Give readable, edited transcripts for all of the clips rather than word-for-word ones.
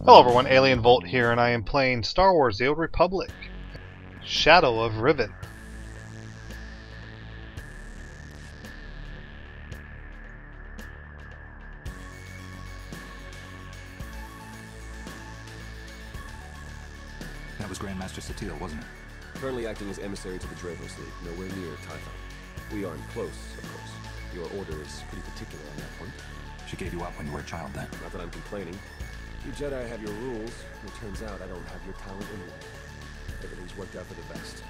Hello everyone, Alien Volt here, and I am playing Star Wars The Old Republic, Shadow of Revan. That was Grandmaster SWTOR, wasn't it? Currently acting as emissary to the Draven Fleet, nowhere near Typhon. We aren't close, of course. Your order is pretty particular on that point. She gave you up when you were a child then. Not that I'm complaining. You Jedi have your rules, and it turns out I don't have your talent anyway. Everything's worked out for the best.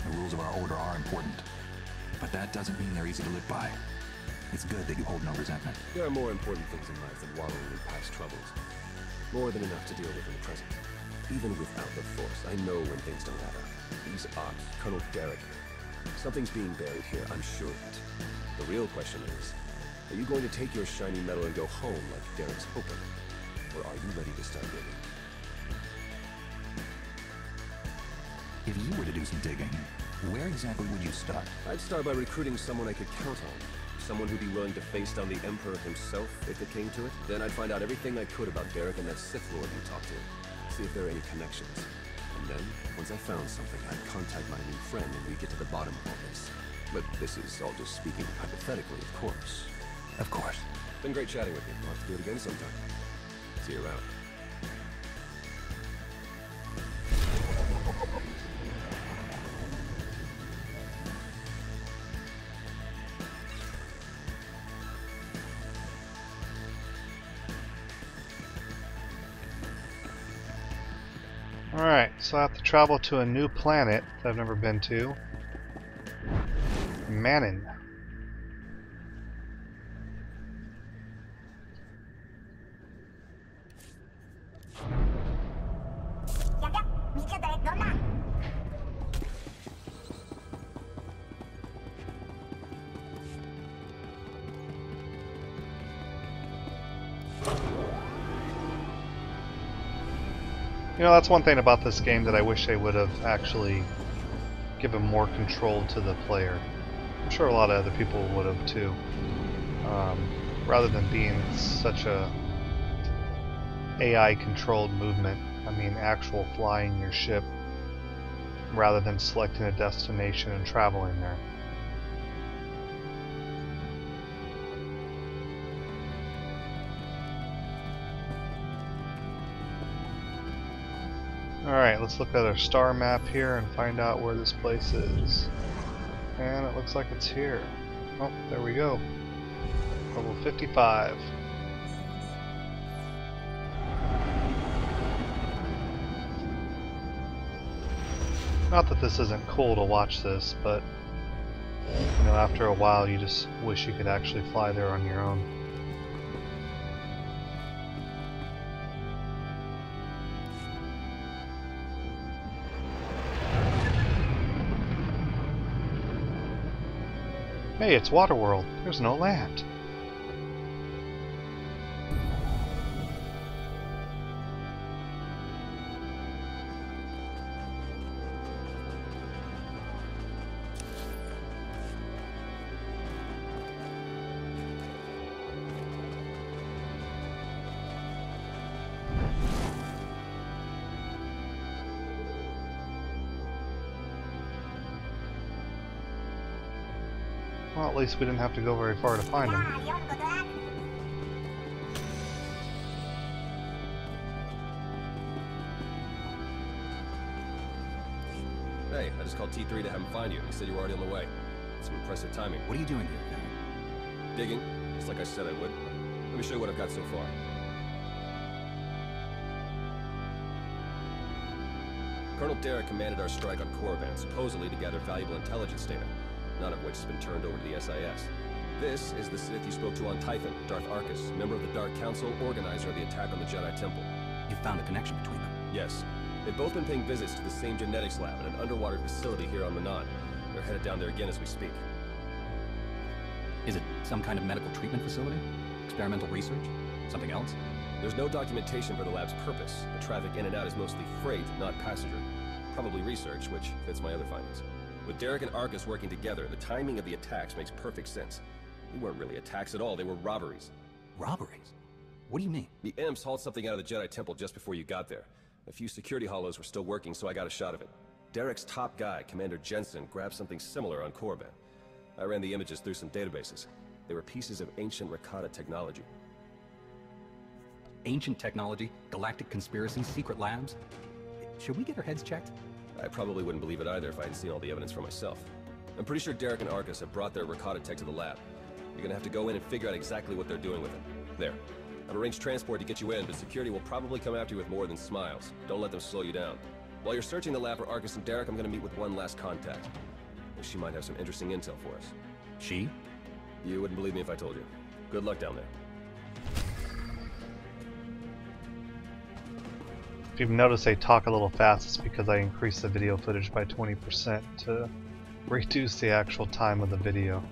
The rules of our order are important, but that doesn't mean they're easy to live by. It's good that you hold no resentment. There are more important things in life than wallowing in past troubles. More than enough to deal with in the present. Even without the Force, I know when things don't add up. These ops, Colonel Derek. Something's being buried here, I'm sure of it. The real question is, are you going to take your shiny medal and go home like Derek's hoping? Or are you ready to start digging? If you were to do some digging, where exactly would you start? I'd start by recruiting someone I could count on. Someone who'd be willing to face down the Emperor himself if it came to it. Then I'd find out everything I could about Derek and that Sith Lord you talked to. See if there are any connections. And then, once I found something, I'd contact my new friend and we'd get to the bottom of all this. But this is all just speaking hypothetically, of course. Of course. Been great chatting with you. We'll have to do it again sometime. See you around. Alright, so I have to travel to a new planet that I've never been to. Manaan. You know, that's one thing about this game that I wish they would have actually given more control to the player. I'm sure a lot of other people would have too. Rather than being such a AI controlled movement. I mean actual flying your ship rather than selecting a destination and traveling there. Alright, let's look at our star map here and find out where this place is. And it looks like it's here. Oh, there we go. Level 55. Not that this isn't cool to watch this, but you know, after a while you just wish you could actually fly there on your own. Hey, it's Waterworld. There's no land. Well, at least we didn't have to go very far to find him. Hey, I just called T3 to have him find you. He said you were already on the way. Some impressive timing. What are you doing here, Gary? Digging, just like I said I would. Let me show you what I've got so far. Colonel Derek commanded our strike on Korriban, supposedly to gather valuable intelligence data, none of which has been turned over to the SIS. This is the Sith you spoke to on Typhon, Darth Arcus, member of the Dark Council, organizer of the attack on the Jedi Temple. You found a connection between them? Yes. They've both been paying visits to the same genetics lab in an underwater facility here on Manaan. They're headed down there again as we speak. Is it some kind of medical treatment facility? Experimental research? Something else? There's no documentation for the lab's purpose. The traffic in and out is mostly freight, not passenger. Probably research, which fits my other findings. With Derek and Arcus working together, the timing of the attacks makes perfect sense. They weren't really attacks at all, they were robberies. Robberies? What do you mean? The imps hauled something out of the Jedi Temple just before you got there. A few security hollows were still working, so I got a shot of it. Derek's top guy, Commander Jensen, grabbed something similar on Korriban. I ran the images through some databases. They were pieces of ancient Rakata technology. Ancient technology, galactic conspiracy, secret labs? Should we get our heads checked? I probably wouldn't believe it either if I hadn't seen all the evidence for myself. I'm pretty sure Derek and Arcus have brought their Rakata tech to the lab. You're gonna have to go in and figure out exactly what they're doing with it. There. I've arranged transport to get you in, but security will probably come after you with more than smiles. Don't let them slow you down. While you're searching the lab for Arcus and Derek, I'm gonna meet with one last contact. She might have some interesting intel for us. She? You wouldn't believe me if I told you. Good luck down there. If you've noticed I talk a little fast, it's because I increased the video footage by 20% to reduce the actual time of the video.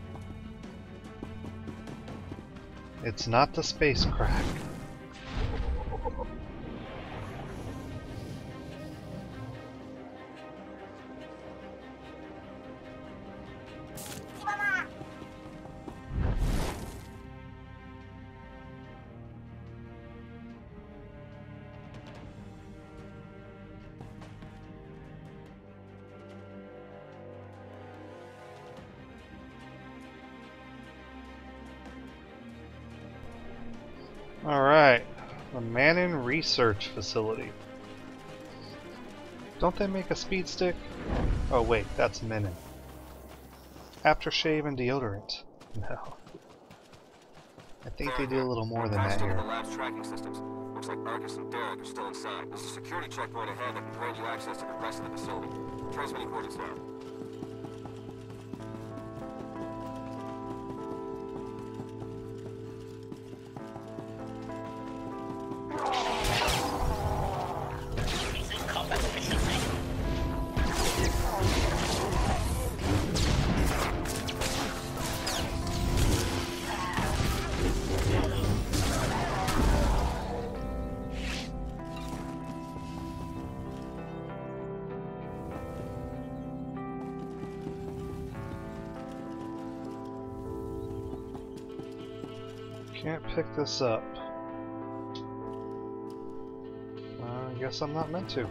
It's not the space crack. Alright, the Manaan Research Facility. Don't they make a speed stick? Oh wait, that's Manaan. Aftershave and deodorant. No. I think they do a little more than that here. The lab's tracking systems. Looks like Arcus and Derek are still inside. There's a security checkpoint ahead that can grant you access to the rest of the facility. Transmitting coordinates now. Can't pick this up. I guess I'm not meant to.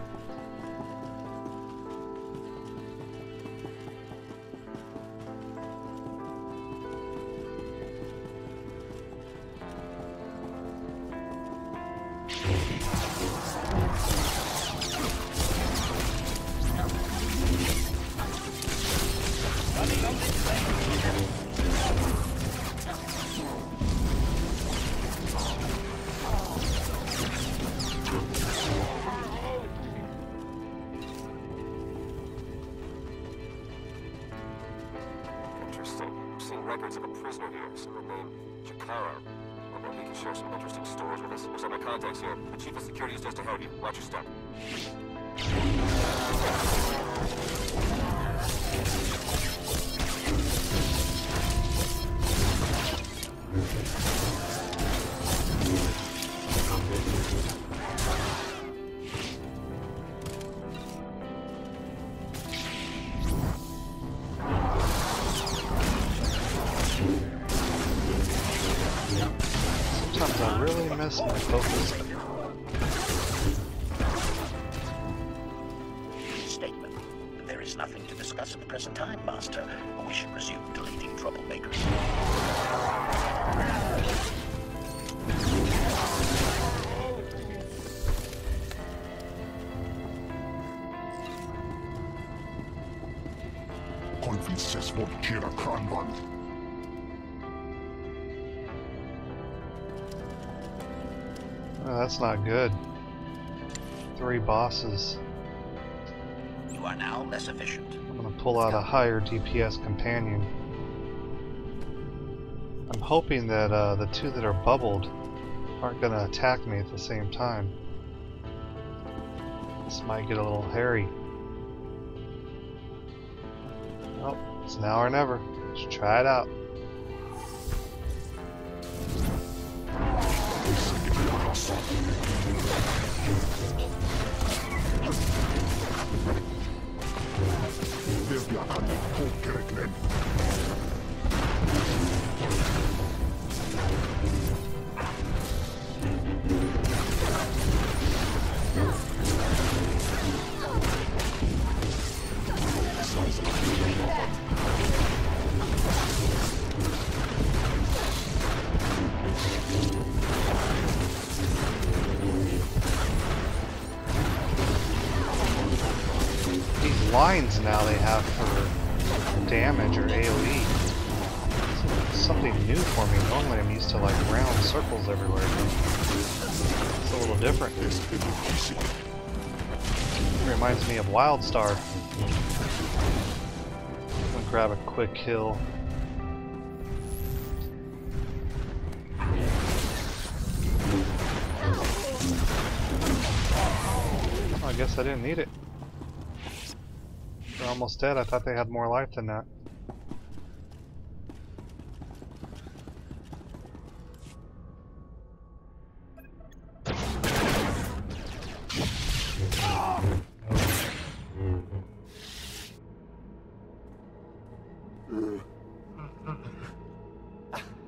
Records of a prisoner here, someone named Chikara. Although he can share some interesting stories with us. Looks like my contacts here. The chief of security is just ahead of you. Watch your step. Sometimes I really miss my focus. Statement. There is nothing to discuss at the present time, Master. We should resume deleting troublemakers. Oh, that's not good. 3 bosses. You are now less efficient. I'm gonna pull out a higher DPS companion. I'm hoping that the 2 that are bubbled aren't gonna attack me at the same time. This might get a little hairy. Oh, it's now or never. Let's try it out. lines now they have for damage or AoE. It's something new for me. Normally I'm used to like round circles everywhere. It's a little different. It reminds me of WildStar. I'm gonna grab a quick kill. I guess I didn't need it. They're almost dead. I thought they had more life than that.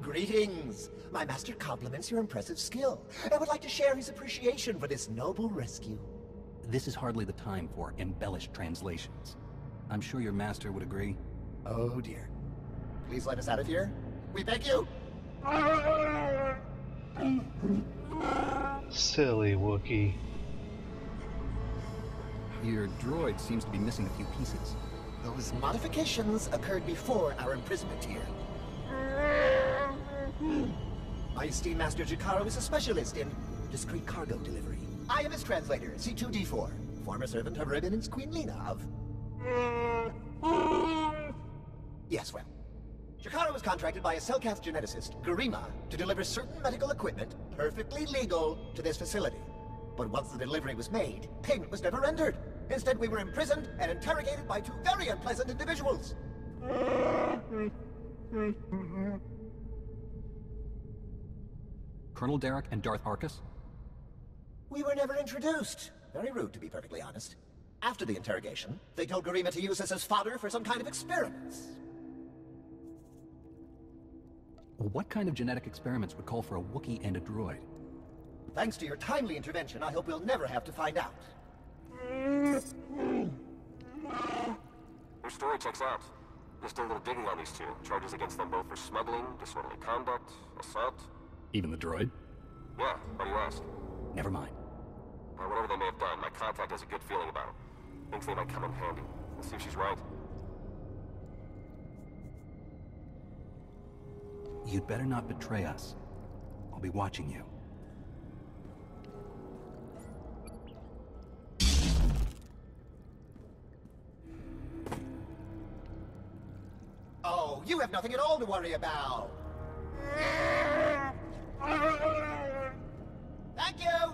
Greetings! My master compliments your impressive skill and would like to share his appreciation for this noble rescue. This is hardly the time for embellished translations. I'm sure your master would agree. Oh dear. Please let us out of here. We beg you! Silly Wookiee. Your droid seems to be missing a few pieces. Those modifications occurred before our imprisonment here. My esteemed Master Jakaro is a specialist in discreet cargo delivery. I am his translator, C2D4, former servant of Revan and Queen Lena of... Yes, well. Jakaro was contracted by a Cellcath geneticist, Garima, to deliver certain medical equipment, perfectly legal, to this facility. But once the delivery was made, payment was never rendered. Instead, we were imprisoned and interrogated by two very unpleasant individuals. Colonel Derek and Darth Arcus? We were never introduced. Very rude, to be perfectly honest. After the interrogation, they told Garima to use us as fodder for some kind of experiments. What kind of genetic experiments would call for a Wookiee and a droid? Thanks to your timely intervention, I hope we'll never have to find out. Your story checks out. Just did a little digging on these two. Charges against them both for smuggling, disorderly conduct, assault. Even the droid? Yeah, why do you ask? Never mind. Well, whatever they may have done, my contact has a good feeling about them. Thinks they might come in handy. Let's see if she's right. You'd better not betray us. I'll be watching you. Oh, you have nothing at all to worry about. Thank you!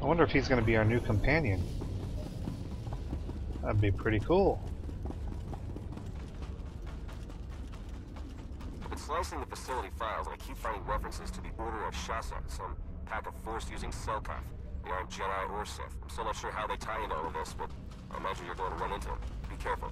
I wonder if he's going to be our new companion. That'd be pretty cool. I've been slicing the facility files, and I keep finding references to the Order of Shasa, some pack of Force-using Cellcath. They aren't Jedi or Sith. I'm still not sure how they tie into all of this, but I imagine you're going to run into them. Be careful.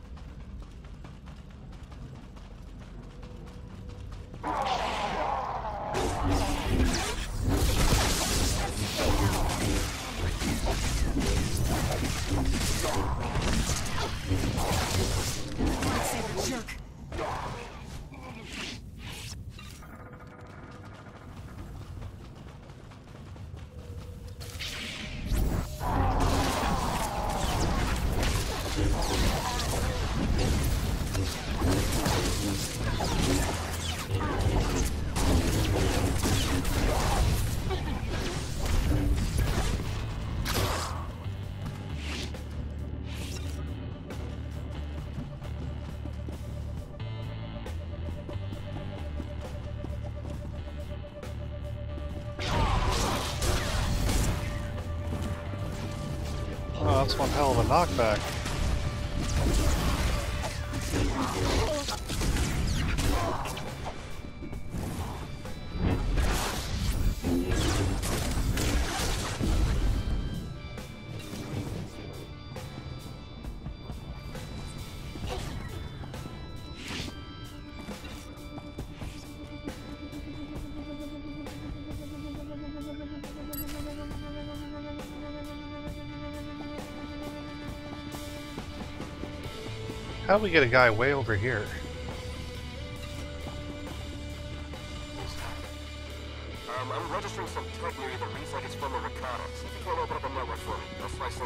Oh, that's one hell of a knockback. How do we get a guy way over here? I'm registering some tech near you that reads like it's from a Ricotta. See if you can't open up a network for me. I'll slice in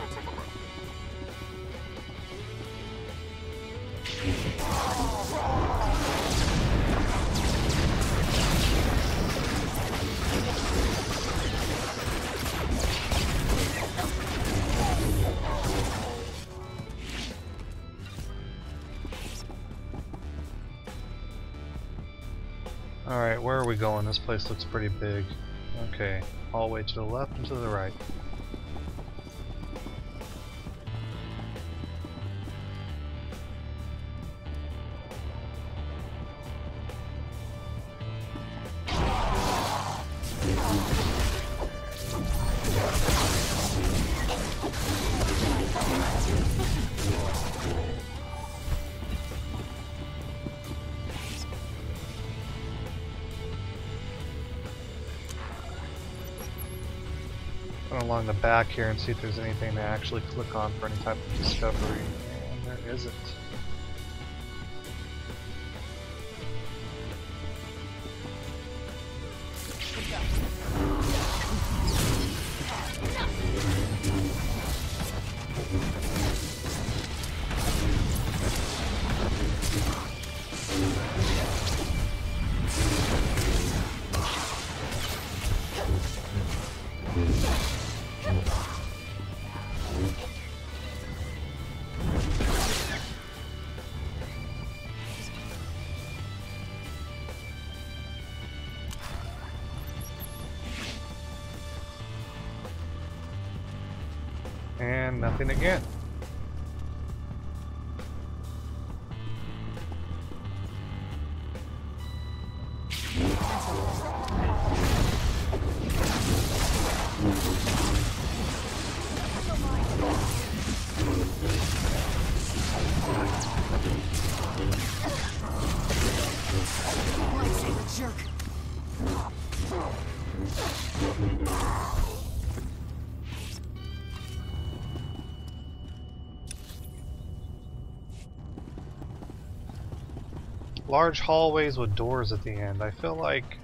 Alright, where are we going? This place looks pretty big. Okay, hallway to the left and to the right. Along the back here and see if there's anything to actually click on for any type of discovery, and there isn't. And nothing again. Large hallways with doors at the end. I feel like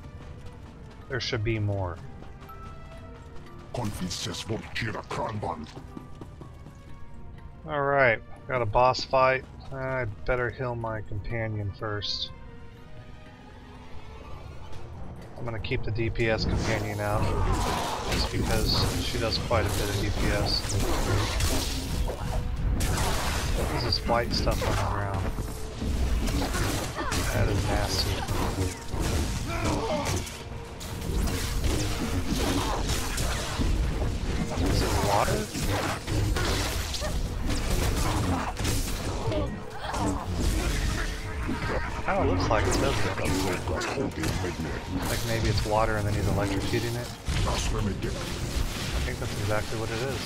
there should be more. Alright, got a boss fight. I'd better heal my companion first. I'm gonna keep the DPS companion out, just because she does quite a bit of DPS. What is this white stuff on the ground? That is nasty. Is it water? Kind of looks like it, doesn't it? Like maybe it's water and then he's electrocuting it. I think that's exactly what it is.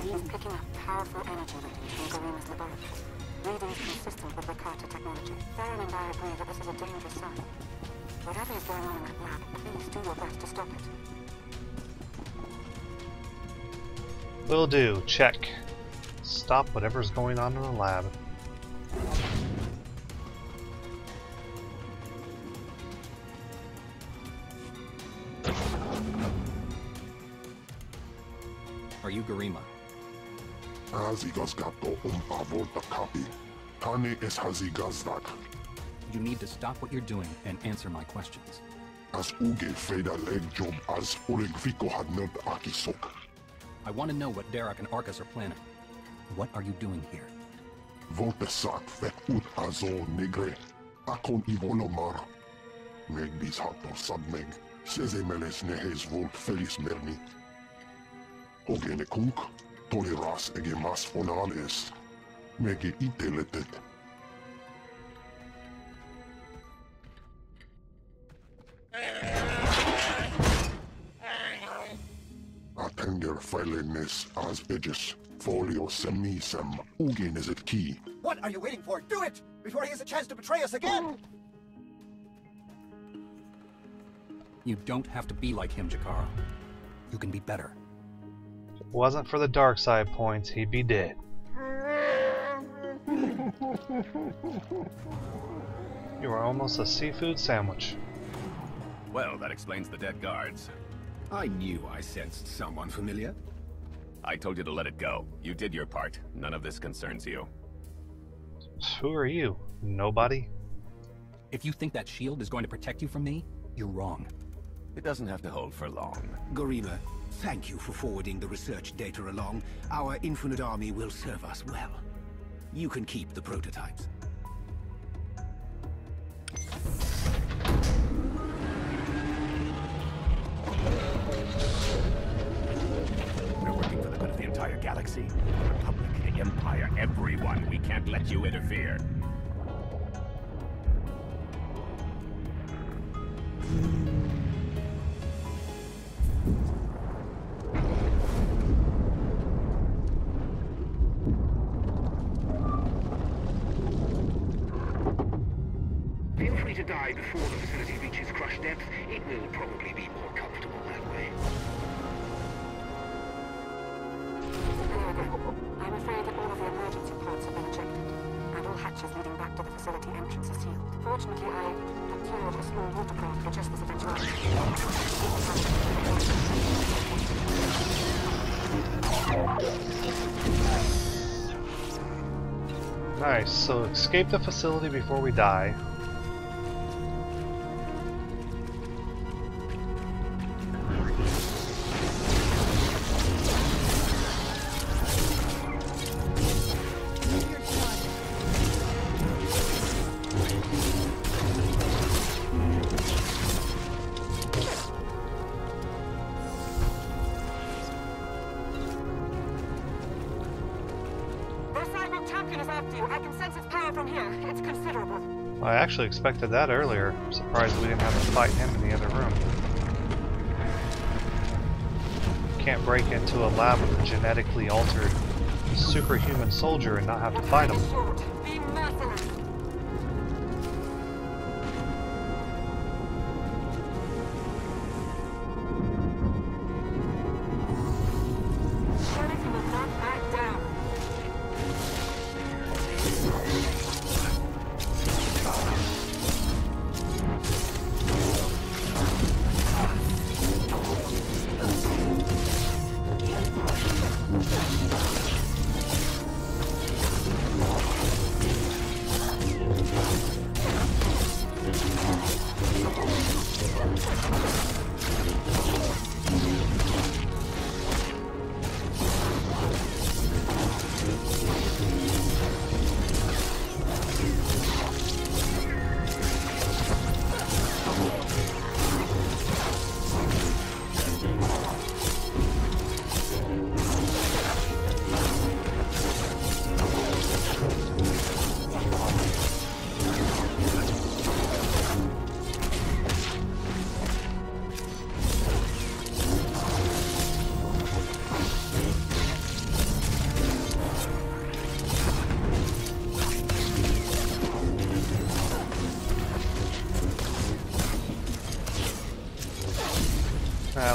He's picking up powerful energy readings from Garima's laboratory. Readings consistent with Rakata technology. Theron and I agree that this is a dangerous sign. Whatever is going on in that lab, please do your best to stop it. Will do. Check. Stop whatever's going on in the lab. Are you Garima? You need to stop what you're doing and answer my questions. I want to know what Derek and Arcus are planning. What are you doing here? What are you waiting for? Do it! Before he has a chance to betray us again! You don't have to be like him, Jakaro. You can be better. If it wasn't for the dark side points, he'd be dead. You are almost a seafood sandwich. Well, that explains the dead guards. I knew I sensed someone familiar. I told you to let it go. You did your part. None of this concerns you. Who are you? Nobody? If you think that shield is going to protect you from me, you're wrong. It doesn't have to hold for long. Garima, thank you for forwarding the research data along. Our infinite army will serve us well. You can keep the prototypes. We're working for the good of the entire galaxy. The Republic, the Empire, everyone. We can't let you interfere. Feel free to die before the facility reaches crush depth. It will probably be more comfortable that way. I'm afraid that all of the emergency pods have been ejected, and all hatches leading back to the facility entrance are sealed. Fortunately, I procured a small watercraft for just this eventuality. Nice, so escape the facility before we die. I actually expected that earlier. I'm surprised we didn't have to fight him in the other room. Can't break into a lab with a genetically altered superhuman soldier and not have to fight him.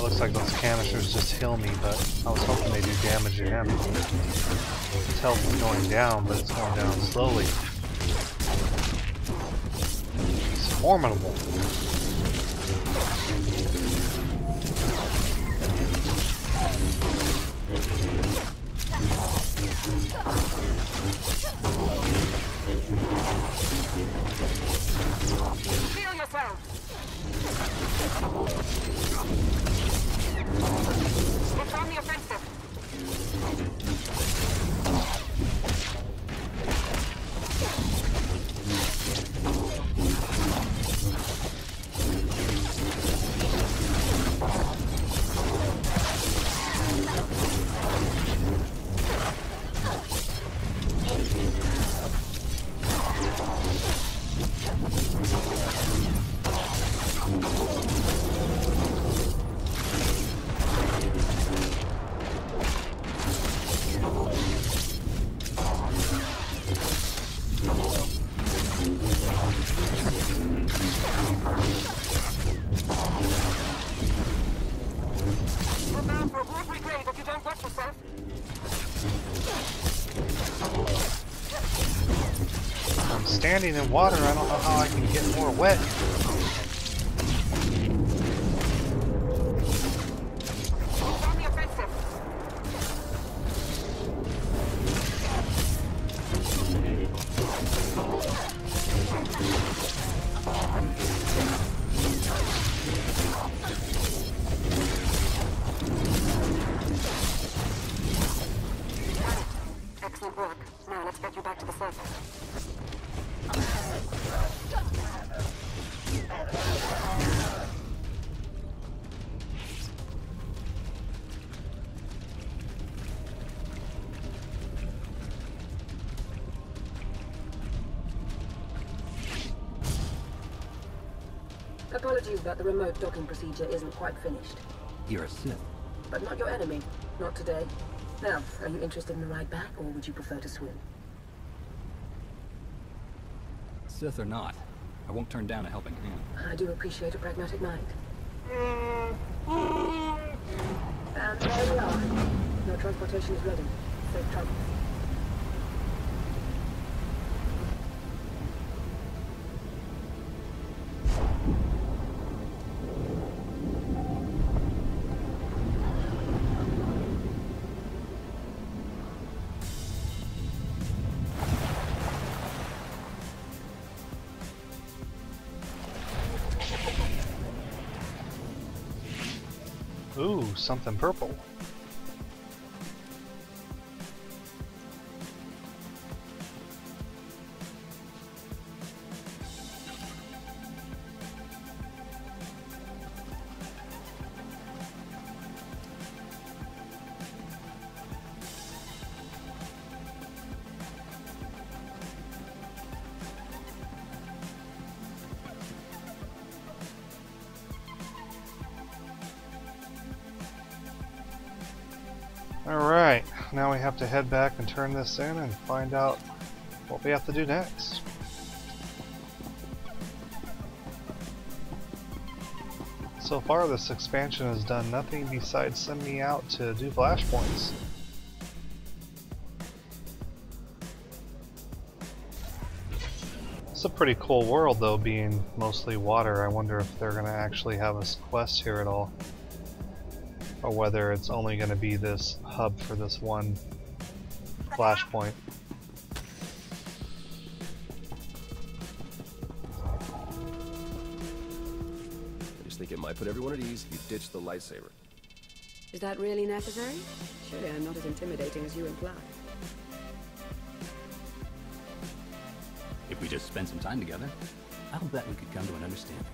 Looks like those canisters just heal me, but I was hoping they do damage to him. His health is going down, but it's going down slowly. It's formidable. Heal yourself! It's on the offensive. I'm standing in water, I don't know how I can get more wet. Apologies that the remote docking procedure isn't quite finished. You're a Sith. But not your enemy. Not today. Now, are you interested in the ride back, or would you prefer to swim? Sith or not, I won't turn down a helping hand. I do appreciate a pragmatic mind. And there we are. Your transportation is ready. Safe travel. Ooh, something purple. Alright, now we have to head back and turn this in and find out what we have to do next. So far this expansion has done nothing besides send me out to do flashpoints. It's a pretty cool world though, being mostly water. I wonder if they're going to actually have a quest here at all. Or whether it's only going to be this hub for this one flashpoint. I just think it might put everyone at ease if you ditch the lightsaber. Is that really necessary? Surely I'm not as intimidating as you imply. If we just spend some time together, I'll bet we could come to an understanding.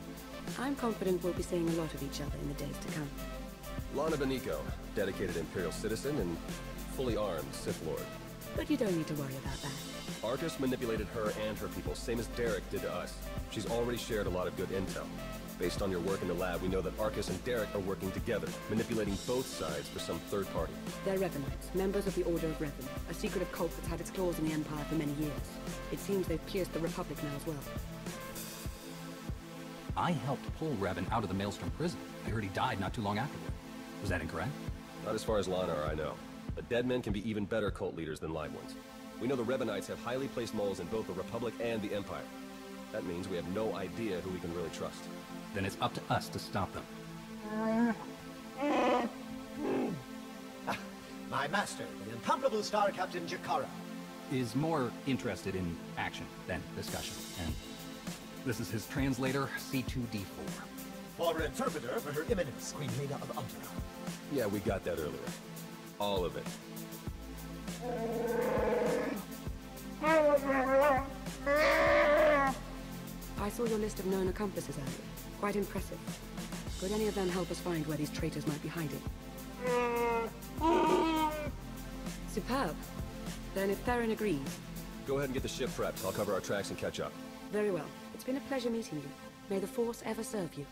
I'm confident we'll be seeing a lot of each other in the days to come. Lana Beniko, dedicated Imperial citizen and fully armed Sith Lord. But you don't need to worry about that. Arcus manipulated her and her people, same as Derek did to us. She's already shared a lot of good intel. Based on your work in the lab, we know that Arcus and Derek are working together, manipulating both sides for some third party. They're Revanites, members of the Order of Revan, a secretive cult that's had its claws in the Empire for many years. It seems they've pierced the Republic now as well. I helped pull Revan out of the Maelstrom prison. I heard he died not too long afterward. Was that incorrect? Not as far as Lana or I know. But dead men can be even better cult leaders than live ones. We know the Revanites have highly placed moles in both the Republic and the Empire. That means we have no idea who we can really trust. Then it's up to us to stop them. My master, the incomparable Star Captain Jakara. Is more interested in action than discussion. And this is his translator, C2D4. Former interpreter for Her Eminence, Queen Lena of Untera. Yeah, we got that earlier. All of it. I saw your list of known accomplices earlier. Quite impressive. Could any of them help us find where these traitors might be hiding? Superb. Then if Theron agrees... Go ahead and get the ship prepped. I'll cover our tracks and catch up. Very well. It's been a pleasure meeting you. May the Force ever serve you.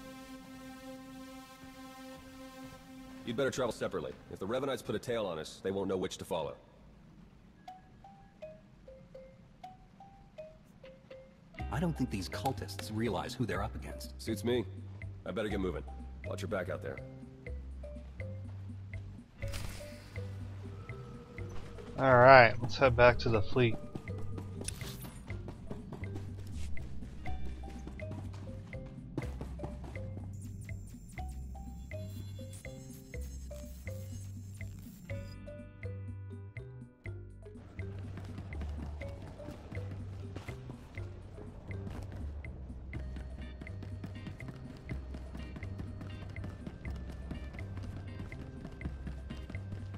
You'd better travel separately. If the Revanites put a tail on us, they won't know which to follow. I don't think these cultists realize who they're up against. Suits me. I better get moving. Watch your back out there. Alright, let's head back to the fleet.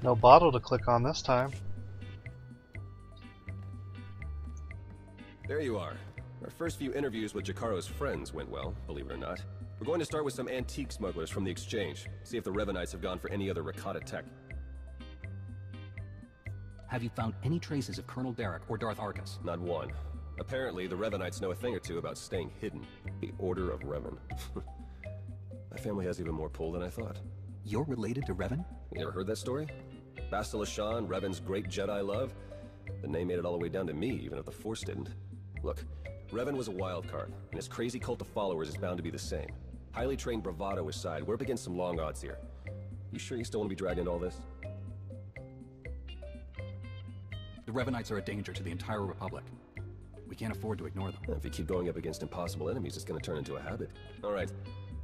No bottle to click on this time. There you are. Our first few interviews with Jakaro's friends went well, believe it or not. We're going to start with some antique smugglers from the exchange. See if the Revanites have gone for any other Rakata tech. Have you found any traces of Colonel Derek or Darth Arcus? Not one. Apparently, the Revanites know a thing or two about staying hidden. The Order of Revan. My family has even more pull than I thought. You're related to Revan? You ever heard that story? Bastila Shan, Revan's great Jedi love? The name made it all the way down to me, even if the Force didn't. Look, Revan was a wild card, and his crazy cult of followers is bound to be the same. Highly trained bravado aside, we're up against some long odds here. You sure you still want to be dragged into all this? The Revanites are a danger to the entire Republic. We can't afford to ignore them. If you keep going up against impossible enemies, it's gonna turn into a habit. Alright,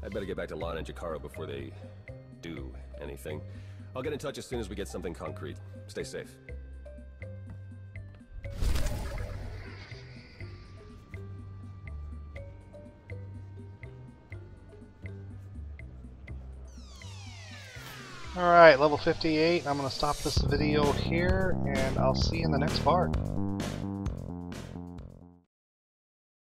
I'd better get back to Lana and Jakaro before they do anything. I'll get in touch as soon as we get something concrete. Stay safe. Alright, level 58. I'm going to stop this video here, and I'll see you in the next part.